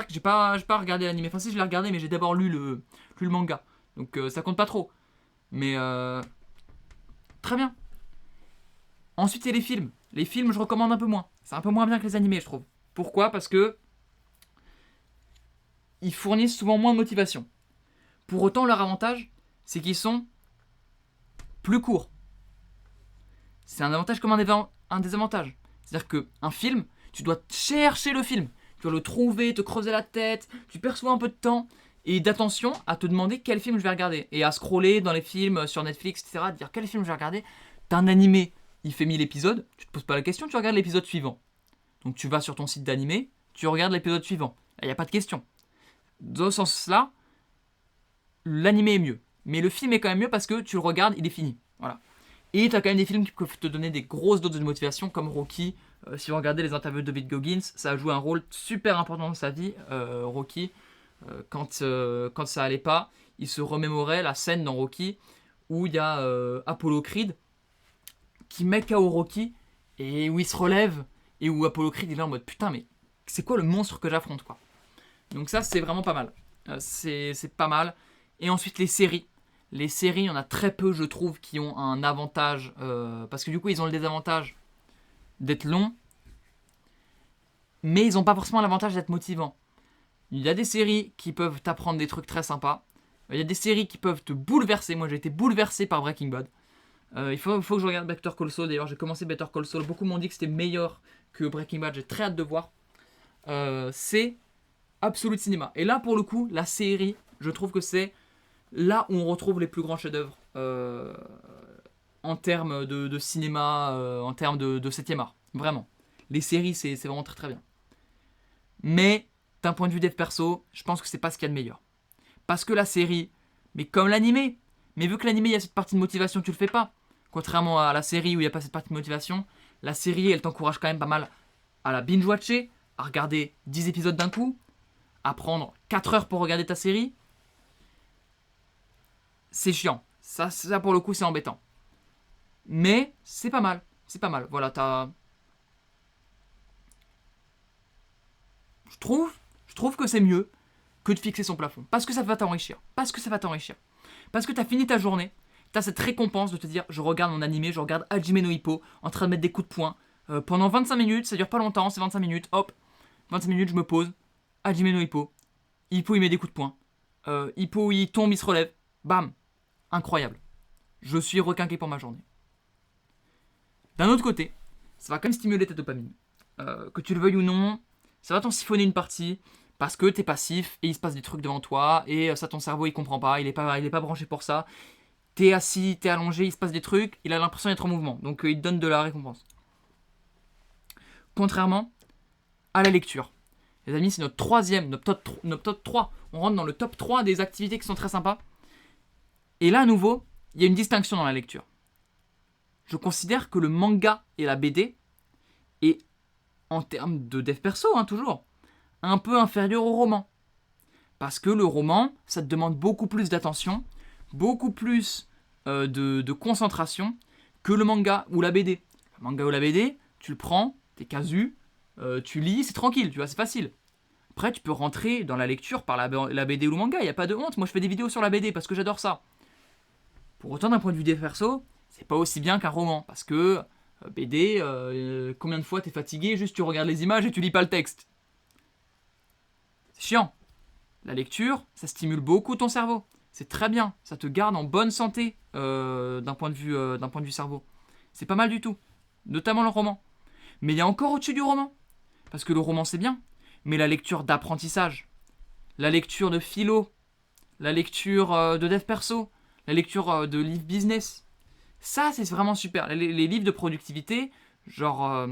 j'ai pas regardé l'animé. Enfin si, je l'ai regardé, mais j'ai d'abord lu le manga. Donc ça compte pas trop. Mais très bien. Ensuite, il y a les films. Les films, je recommande un peu moins. C'est un peu moins bien que les animés, je trouve. Pourquoi ? Parce que ils fournissent souvent moins de motivation. Pour autant, leur avantage, c'est qu'ils sont plus courts. C'est un avantage comme un désavantage. C'est-à-dire qu'un film, tu dois chercher le film. Tu dois le trouver, te creuser la tête. Tu perçois un peu de temps et d'attention à te demander quel film je vais regarder. Et à scroller dans les films sur Netflix, etc. À dire quel film je vais regarder. T'as un animé, il fait 1000 épisodes. Tu te poses pas la question, tu regardes l'épisode suivant. Donc tu vas sur ton site d'animé, tu regardes l'épisode suivant. Il n'y a pas de question. Dans ce sens-là, l'animé est mieux. Mais le film est quand même mieux parce que tu le regardes, il est fini. Voilà. Et tu as quand même des films qui peuvent te donner des grosses doses de motivation, comme Rocky. Si vous regardez les interviews de David Goggins, ça a joué un rôle super important dans sa vie, Rocky. Quand ça allait pas, il se remémorait la scène dans Rocky où il y a Apollo Creed qui met KO Rocky et où il se relève et où Apollo Creed est là en mode putain mais c'est quoi le monstre que j'affronte quoi. Donc ça c'est vraiment pas mal. C'est pas mal. Et ensuite les séries. Les séries, il y en a très peu je trouve qui ont un avantage parce que du coup ils ont le désavantage d'être longs mais ils n'ont pas forcément l'avantage d'être motivants. Il y a des séries qui peuvent t'apprendre des trucs très sympas. Il y a des séries qui peuvent te bouleverser. Moi, j'ai été bouleversé par Breaking Bad. Il faut que je regarde Better Call Saul. D'ailleurs, j'ai commencé Better Call Saul. Beaucoup m'ont dit que c'était meilleur que Breaking Bad. J'ai très hâte de voir. C'est Absolute Cinéma. Et là, pour le coup, la série, je trouve que c'est là où on retrouve les plus grands chefs-d'œuvre en termes de cinéma, en termes de 7e art. Vraiment. Les séries, c'est vraiment très très bien. Mais d'un point de vue dev perso, je pense que c'est pas ce qu'il y a de meilleur. Parce que la série, mais comme l'animé, mais vu que l'animé, il y a cette partie de motivation, tu le fais pas. Contrairement à la série où il n'y a pas cette partie de motivation, la série, elle t'encourage quand même pas mal à la binge-watcher, à regarder 10 épisodes d'un coup, à prendre 4 heures pour regarder ta série. C'est chiant. Ça pour le coup, c'est embêtant. Mais c'est pas mal. C'est pas mal. Voilà, Je trouve que c'est mieux que de fixer son plafond. Parce que ça va t'enrichir. Parce que t'as fini ta journée, t'as cette récompense de te dire je regarde mon animé, je regarde Hajime no Ippo en train de mettre des coups de poing. Pendant 25 minutes, ça dure pas longtemps, c'est 25 minutes, hop, 25 minutes, je me pose. Hajime no Ippo. Ippo il met des coups de poing. Ippo il tombe, il se relève. Bam. Incroyable. Je suis requinqué pour ma journée. D'un autre côté, ça va quand même stimuler ta dopamine. Que tu le veuilles ou non, ça va t'en siphonner une partie. Parce que t'es passif et il se passe des trucs devant toi et ça ton cerveau il comprend pas, il est pas branché pour ça. T'es assis, t'es allongé, il se passe des trucs, il a l'impression d'être en mouvement, donc il te donne de la récompense. Contrairement à la lecture. Les amis, c'est notre troisième, notre top 3. On rentre dans le top 3 des activités qui sont très sympas. Et là à nouveau, il y a une distinction dans la lecture. Je considère que le manga et la BD est, en termes de dev perso, toujours, un peu inférieur au roman. Parce que le roman, ça te demande beaucoup plus d'attention, beaucoup plus de concentration que le manga ou la BD. Le manga ou la BD, tu le prends, t'es casu, tu lis, c'est tranquille, tu vois, c'est facile. Après, tu peux rentrer dans la lecture par la BD ou le manga, il n'y a pas de honte. Moi, je fais des vidéos sur la BD parce que j'adore ça. Pour autant, d'un point de vue des perso, c'est pas aussi bien qu'un roman. Parce que BD, combien de fois t'es fatigué, juste tu regardes les images et tu lis pas le texte. C'est chiant. La lecture, ça stimule beaucoup ton cerveau. C'est très bien. Ça te garde en bonne santé d'un point de vue cerveau. C'est pas mal du tout. Notamment le roman. Mais il y a encore au-dessus du roman. Parce que le roman, c'est bien. Mais la lecture d'apprentissage, la lecture de philo, la lecture de dev perso, la lecture de livres business, ça, c'est vraiment super. Les livres de productivité, genre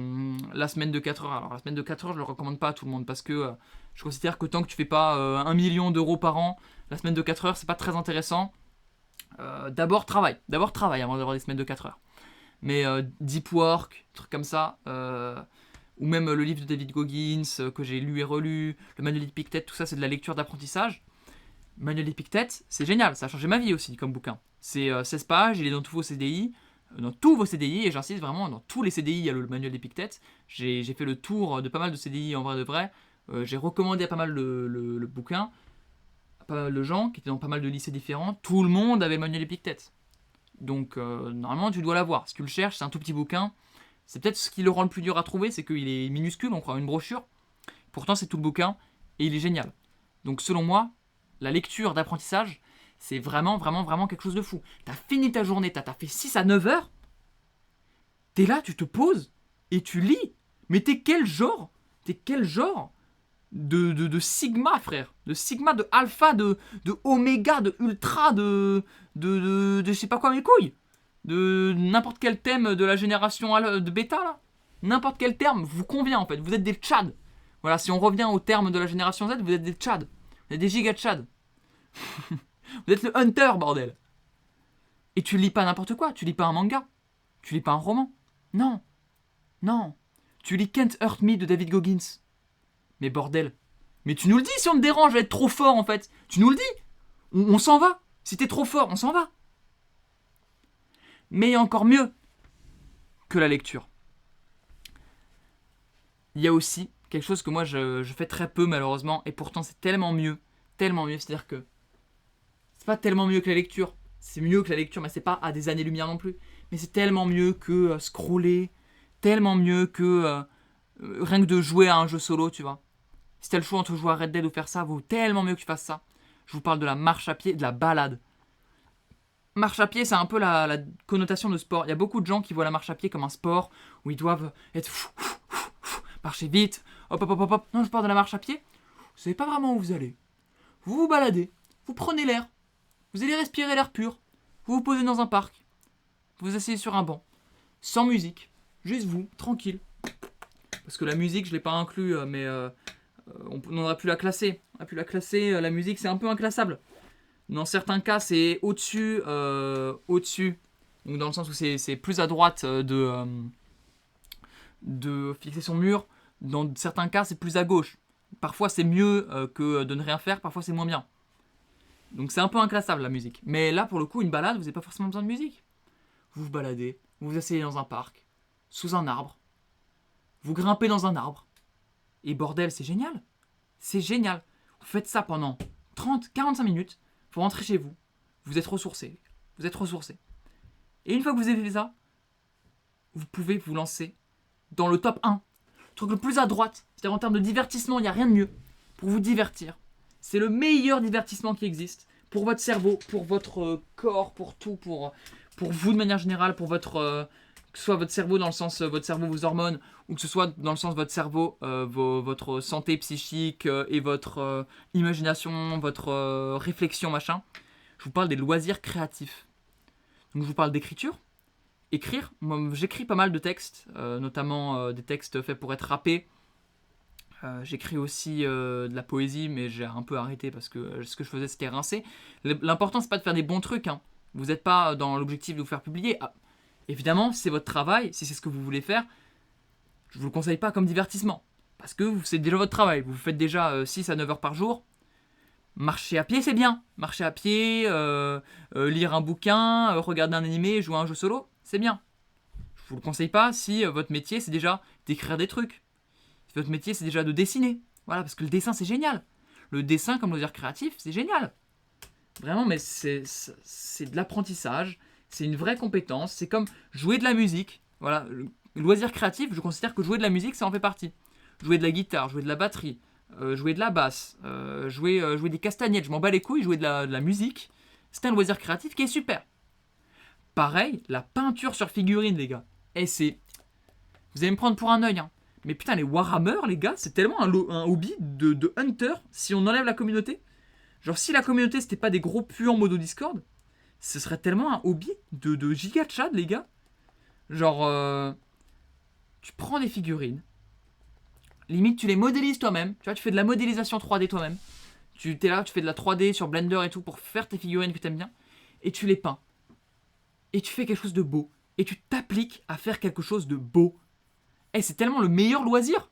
la semaine de 4 heures. Alors, la semaine de 4 heures, je ne le recommande pas à tout le monde parce que je considère que tant que tu fais pas 1 million d'euros par an, la semaine de 4 heures, c'est pas très intéressant. D'abord, travaille avant d'avoir des semaines de 4 heures. Mais Deep Work, trucs comme ça, ou même le livre de David Goggins que j'ai lu et relu, le manuel d'Epictet, tout ça, c'est de la lecture d'apprentissage. Le manuel d'Epictet, c'est génial, ça a changé ma vie aussi comme bouquin. C'est 16 pages, il est dans tous vos CDI, et j'insiste vraiment, dans tous les CDI, il y a le manuel d'Epictet. J'ai fait le tour de pas mal de CDI en vrai de vrai. J'ai recommandé à pas mal le bouquin, à pas mal de gens qui étaient dans pas mal de lycées différents. Tout le monde avait le manuel Epictet. Donc normalement, tu dois l'avoir. Si tu le cherches, c'est un tout petit bouquin. C'est peut-être ce qui le rend le plus dur à trouver, c'est qu'il est minuscule, on croit une brochure. Pourtant, c'est tout le bouquin et il est génial. Donc selon moi, la lecture d'apprentissage, c'est vraiment, vraiment, vraiment quelque chose de fou. T'as fini ta journée, t'as fait 6 à 9 heures, t'es là, tu te poses et tu lis. Mais t'es quel genre de sigma, frère? De sigma, de alpha, de oméga, de ultra, de je sais pas quoi mes couilles. De n'importe quel thème de la génération de bêta, là. N'importe quel terme vous convient, en fait. Vous êtes des tchads. Voilà, si on revient au terme de la génération Z, vous êtes des tchads. Vous êtes des giga tchads. Vous êtes le hunter, bordel. Et tu lis pas n'importe quoi. Tu lis pas un manga. Tu lis pas un roman. Non. Non. Tu lis Can't Hurt Me de David Goggins. Mais bordel. Mais tu nous le dis si on te dérange à être trop fort en fait. Tu nous le dis. On s'en va. Si t'es trop fort, on s'en va. Mais il y a encore mieux que la lecture. Il y a aussi quelque chose que moi je fais très peu malheureusement, et pourtant c'est tellement mieux. Tellement mieux, c'est-à-dire que c'est pas tellement mieux que la lecture. C'est mieux que la lecture, mais c'est pas à des années-lumière non plus. Mais c'est tellement mieux que scroller. Tellement mieux que rien que de jouer à un jeu solo, tu vois. Si t'as le choix entre jouer à Red Dead ou faire ça, vaut tellement mieux que tu fasses ça. Je vous parle de la marche à pied, de la balade. Marche à pied, c'est un peu la connotation de sport. Il y a beaucoup de gens qui voient la marche à pied comme un sport où ils doivent être marcher vite, hop hop hop hop hop. Non, je parle de la marche à pied. Vous savez pas vraiment où vous allez. Vous vous baladez, vous prenez l'air, vous allez respirer l'air pur, vous vous posez dans un parc, vous vous asseyez sur un banc, sans musique, juste vous, tranquille. Parce que la musique, je l'ai pas inclus, mais on aurait pu la classer. On a pu la classer, la musique c'est un peu inclassable. Dans certains cas, c'est au-dessus. Donc dans le sens où c'est plus à droite de fixer son mur. Dans certains cas, c'est plus à gauche. Parfois, c'est mieux que de ne rien faire. Parfois, c'est moins bien. Donc c'est un peu inclassable, la musique. Mais là, pour le coup, une balade, vous n'avez pas forcément besoin de musique. Vous vous baladez, vous vous asseyez dans un parc, sous un arbre. Vous grimpez dans un arbre. Et bordel, c'est génial. C'est génial. Vous faites ça pendant 30-45 minutes. Vous rentrez chez vous. Vous êtes ressourcé. Vous êtes ressourcé. Et une fois que vous avez fait ça, vous pouvez vous lancer dans le top 1. Le truc le plus à droite. C'est-à-dire en termes de divertissement, il n'y a rien de mieux. Pour vous divertir. C'est le meilleur divertissement qui existe. Pour votre cerveau, pour votre corps, pour tout. Pour vous de manière générale, pour votre... que ce soit votre cerveau dans le sens votre cerveau, vos hormones, ou que ce soit dans le sens votre cerveau, votre santé psychique et votre imagination, votre réflexion, machin. Je vous parle des loisirs créatifs. Donc je vous parle d'écriture. Écrire, moi j'écris pas mal de textes, notamment des textes faits pour être rappés. J'écris aussi de la poésie, mais j'ai un peu arrêté parce que ce que je faisais c'était rincer. L'important c'est pas de faire des bons trucs, hein. Vous n'êtes pas dans l'objectif de vous faire publier. Ah, évidemment, si c'est votre travail, si c'est ce que vous voulez faire, je vous le conseille pas comme divertissement. Parce que c'est déjà votre travail. Vous faites déjà 6 à 9 heures par jour. Marcher à pied, c'est bien. Marcher à pied, lire un bouquin, regarder un animé, jouer à un jeu solo, c'est bien. Je vous le conseille pas si votre métier, c'est déjà d'écrire des trucs. Si votre métier, c'est déjà de dessiner. Voilà, parce que le dessin, c'est génial. Le dessin, comme loisir créatif, c'est génial. Vraiment, mais c'est de l'apprentissage. C'est une vraie compétence. C'est comme jouer de la musique. Voilà, le loisir créatif, je considère que jouer de la musique, ça en fait partie. Jouer de la guitare, jouer de la batterie, jouer de la basse, jouer des castagnettes, je m'en bats les couilles, jouer de la musique, c'est un loisir créatif qui est super. Pareil, la peinture sur figurine, les gars. Et c'est... Vous allez me prendre pour un œil, hein. Mais putain, les Warhammer, les gars, c'est tellement un hobby de hunter si on enlève la communauté. Genre, si la communauté, c'était pas des gros puants modo Discord, ce serait tellement un hobby de giga Chad, les gars. Genre, tu prends des figurines, limite tu les modélises toi-même, tu vois, tu fais de la modélisation 3D toi-même. T'es là, tu fais de la 3D sur Blender et tout pour faire tes figurines que t'aimes bien, et tu les peins. Et tu fais quelque chose de beau. Et tu t'appliques à faire quelque chose de beau. Et c'est tellement le meilleur loisir.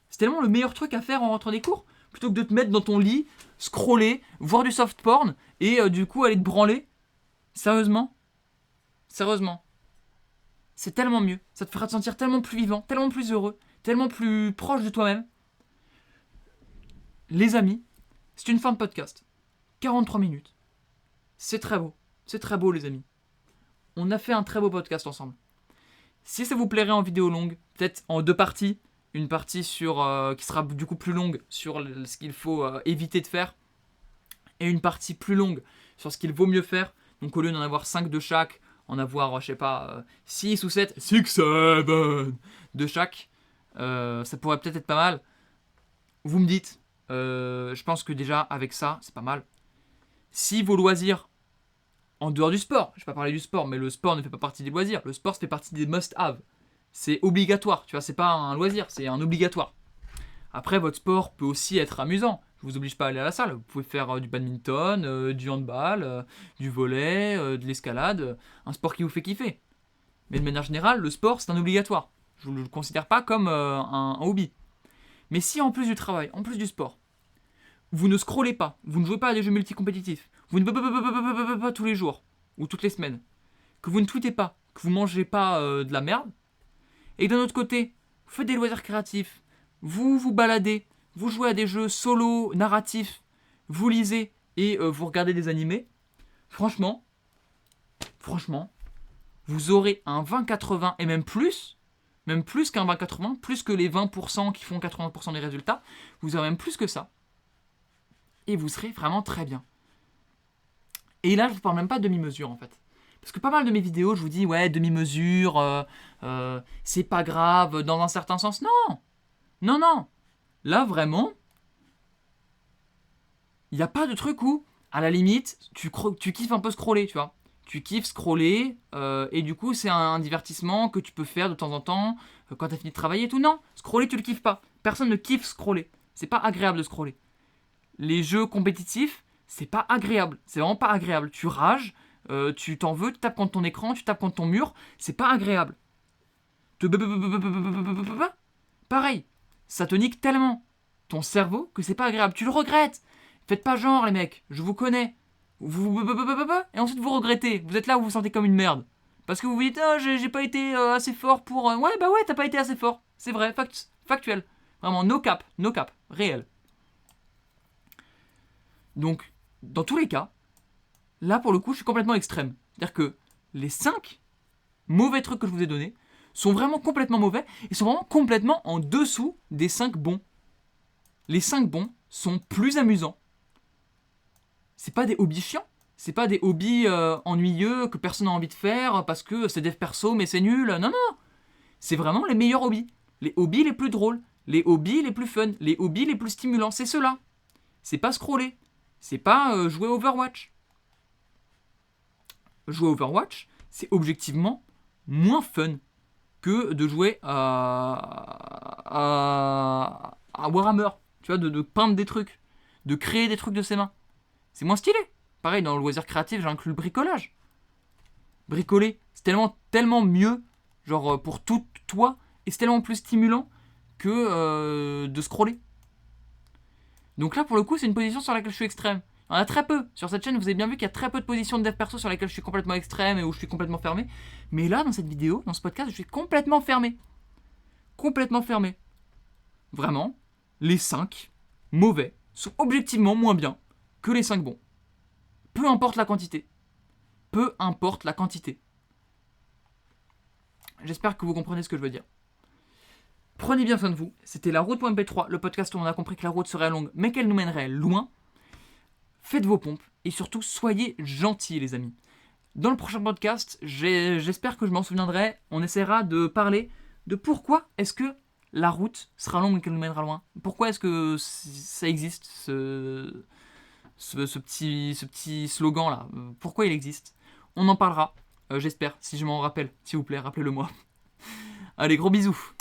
C'est tellement le meilleur truc à faire en rentrant des cours. Plutôt que de te mettre dans ton lit, scroller, voir du soft porn, et du coup aller te branler. Sérieusement. Sérieusement. C'est tellement mieux. Ça te fera te sentir tellement plus vivant, tellement plus heureux, tellement plus proche de toi-même. Les amis, c'est une fin de podcast. 43 minutes. C'est très beau. C'est très beau, les amis. On a fait un très beau podcast ensemble. Si ça vous plairait en vidéo longue, peut-être en 2 parties, une partie sur qui sera du coup plus longue sur ce qu'il faut éviter de faire, et une partie plus longue sur ce qu'il vaut mieux faire. Donc au lieu d'en avoir 5 de chaque, en avoir, je sais pas, 6 ou 7, 6, 7 de chaque, ça pourrait peut-être être pas mal. Vous me dites, je pense que déjà avec ça, c'est pas mal. Si vos loisirs, en dehors du sport, je vais pas parler du sport, mais le sport ne fait pas partie des loisirs, le sport fait partie des must-have. C'est obligatoire, tu vois, c'est pas un loisir, c'est un obligatoire. Après, votre sport peut aussi être amusant. Je vous oblige pas à aller à la salle. Vous pouvez faire du badminton, du handball, du volley, de l'escalade, un sport qui vous fait kiffer. Mais de manière générale, le sport, c'est un obligatoire. Je ne le considère pas comme un hobby. Mais si en plus du travail, en plus du sport, Vous ne scrollez pas, vous ne jouez pas à des jeux multi-compétitifs, vous ne pas tous les jours ou toutes les semaines, que vous ne tweetez pas, que vous mangez pas de la merde, et d'un autre côté, vous faites des loisirs créatifs, vous vous baladez, vous jouez à des jeux solo, narratifs, vous lisez et vous regardez des animés, franchement, vous aurez un 20-80 et même plus qu'un 20-80, plus que les 20% qui font 80% des résultats, vous aurez même plus que ça. Et vous serez vraiment très bien. Et là, je ne vous parle même pas de demi-mesure en fait. Parce que pas mal de mes vidéos, je vous dis, ouais, demi-mesure, c'est pas grave, dans un certain sens. Non. Là, vraiment, il n'y a pas de truc où, à la limite, tu kiffes un peu scroller, tu vois. Tu kiffes scroller, et du coup, c'est un divertissement que tu peux faire de temps en temps, quand tu as fini de travailler et tout. Non, scroller, tu le kiffes pas. Personne ne kiffe scroller. C'est pas agréable de scroller. Les jeux compétitifs, c'est pas agréable. C'est vraiment pas agréable. Tu rages, tu t'en veux, tu tapes contre ton écran, tu tapes contre ton mur. C'est pas agréable. Pareil, ça te nique tellement ton cerveau que c'est pas agréable. Tu le regrettes. Faites pas genre, les mecs, je vous connais. Et ensuite vous regrettez. Vous êtes là où vous vous sentez comme une merde. Parce que vous vous dites, ah, j'ai pas été assez fort pour. Ouais, bah ouais, t'as pas été assez fort. C'est vrai, factuel. Vraiment, no cap, réel. Donc, dans tous les cas, là pour le coup, je suis complètement extrême. C'est-à-dire que les 5 mauvais trucs que je vous ai donnés sont vraiment complètement mauvais et sont vraiment complètement en dessous des 5 bons. Les 5 bons sont plus amusants. C'est pas des hobbies chiants. C'est pas des hobbies ennuyeux que personne n'a envie de faire parce que c'est des persos mais c'est nul. Non. C'est vraiment les meilleurs hobbies. Les hobbies les plus drôles. Les hobbies les plus fun. Les hobbies les plus stimulants. C'est ceux-là. C'est pas scroller. C'est pas jouer Overwatch. Jouer Overwatch, c'est objectivement moins fun que de jouer à Warhammer. Tu vois, de peindre des trucs, de créer des trucs de ses mains. C'est moins stylé. Pareil, dans le loisir créatif, j'inclus le bricolage. Bricoler, c'est tellement mieux, genre pour toi, et c'est tellement plus stimulant que de scroller. Donc là, pour le coup, c'est une position sur laquelle je suis extrême. Il y en a très peu. Sur cette chaîne, vous avez bien vu qu'il y a très peu de positions de dev perso sur lesquelles je suis complètement extrême et où je suis complètement fermé. Mais là, dans cette vidéo, dans ce podcast, je suis complètement fermé. Complètement fermé. Vraiment, les 5 mauvais sont objectivement moins bien que les 5 bons. Peu importe la quantité. Peu importe la quantité. J'espère que vous comprenez ce que je veux dire. Prenez bien soin de vous. C'était la route.mp3, le podcast où on a compris que la route serait longue, mais qu'elle nous mènerait loin. Faites vos pompes et surtout soyez gentils, les amis. Dans le prochain podcast, j'espère que je m'en souviendrai. On essaiera de parler de pourquoi est-ce que la route sera longue et qu'elle nous mènera loin. Pourquoi est-ce que ça existe, ce petit slogan là. Pourquoi il existe. On en parlera, j'espère, si je m'en rappelle. S'il vous plaît, rappelez-le moi. Allez, gros bisous.